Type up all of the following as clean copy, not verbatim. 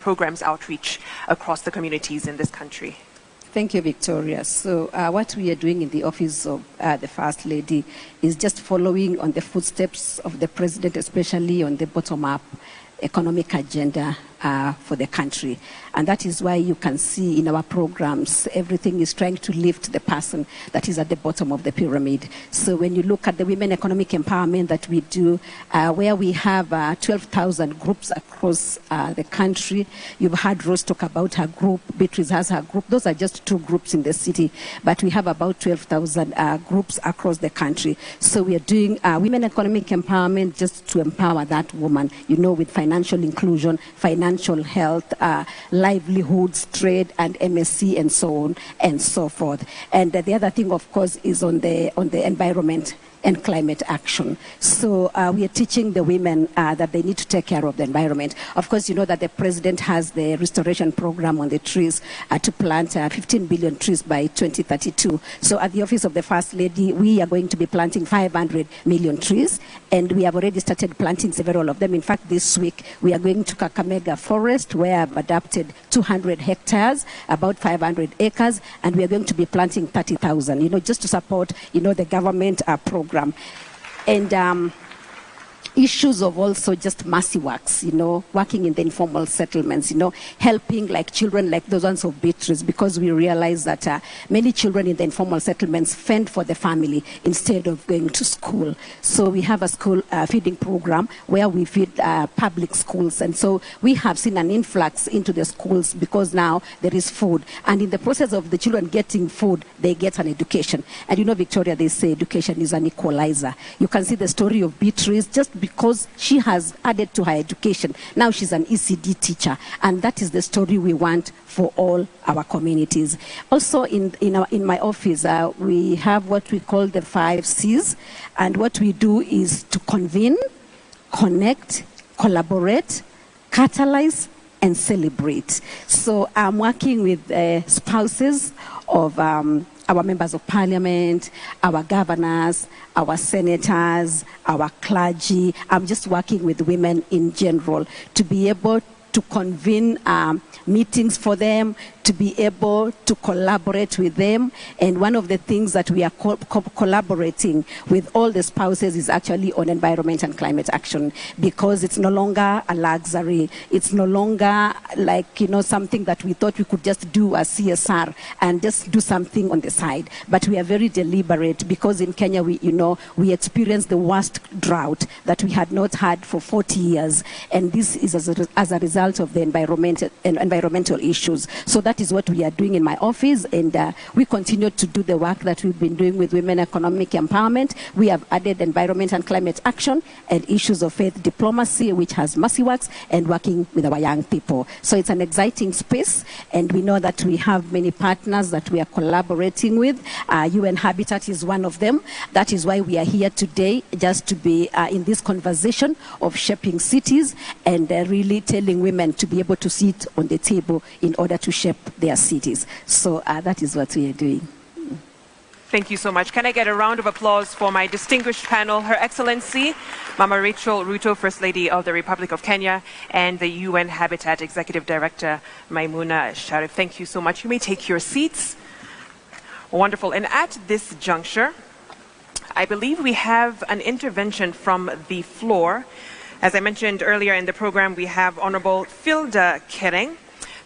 programs outreach across the communities in this country? Thank you, Victoria. So what we are doing in the office of the First Lady is just following on the footsteps of the President, especially on the bottom-up economic agenda for the country. And that is why you can see in our programs, everything is trying to lift the person that is at the bottom of the pyramid. So when you look at the women economic empowerment that we do, where we have 12,000 groups across the country. You've heard Rose talk about her group, Beatrice has her group. Those are just 2 groups in the city, but we have about 12,000 groups across the country. So we are doing women economic empowerment just to empower that woman, you know, with financial inclusion, financial health, livelihoods, trade, and MSc, and so on and so forth. And the other thing, of course, is on the environment and climate action. So we are teaching the women that they need to take care of the environment. Of course, you know that the President has the restoration program on the trees to plant 15 billion trees by 2032. So at the office of the First Lady, we are going to be planting 500 million trees, and we have already started planting several of them. In fact, this week, we are going to Kakamega Forest, where I've adapted 200 hectares, about 500 acres, and we are going to be planting 30,000, you know, just to support, you know, the government program. And issues of also just mercy works, you know, working in the informal settlements, you know, helping like children like those ones of Beatrice, because we realize that many children in the informal settlements fend for the family instead of going to school. So we have a school feeding program where we feed public schools, and so we have seen an influx into the schools because now there is food, and in the process of the children getting food, they get an education. And you know, Victoria, they say education is an equalizer. You can see the story of Beatrice just because she has added to her education. Now she's an ECD teacher, and that is the story we want for all our communities. Also in my office, we have what we call the 5 C's, and what we do is to convene, connect, collaborate, catalyze, and celebrate. So I'm working with spouses of our members of parliament, our governors, our senators, our clergy. I'm just working with women in general to be able to convene meetings for them, to be able to collaborate with them. And one of the things that we are collaborating with all the spouses is actually on environment and climate action, because it's no longer a luxury. It's no longer like, you know, something that we thought we could just do as CSR and just do something on the side. But we are very deliberate, because in Kenya, we experienced the worst drought that we had not had for 40 years. And this is as a result of the environmental issues. So that is what we are doing in my office, and we continue to do the work that we've been doing with women economic empowerment. We have added environment and climate action and issues of faith diplomacy, which has mercy works, and working with our young people. So it's an exciting space, and we know that we have many partners that we are collaborating with. UN Habitat is one of them. That is why we are here today, just to be in this conversation of shaping cities, and really telling women to be able to sit on the table in order to shape their cities. So that is what we are doing. Thank you so much. Can I get a round of applause for my distinguished panel, Her Excellency, Mama Rachael Ruto, First Lady of the Republic of Kenya, and the UN Habitat Executive Director, Maimuna Sharif. Thank you so much. You may take your seats. Wonderful. And at this juncture, I believe we have an intervention from the floor. As I mentioned earlier in the program, we have Honorable Filda Kereng,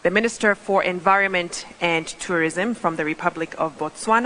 the Minister for Environment and Tourism from the Republic of Botswana.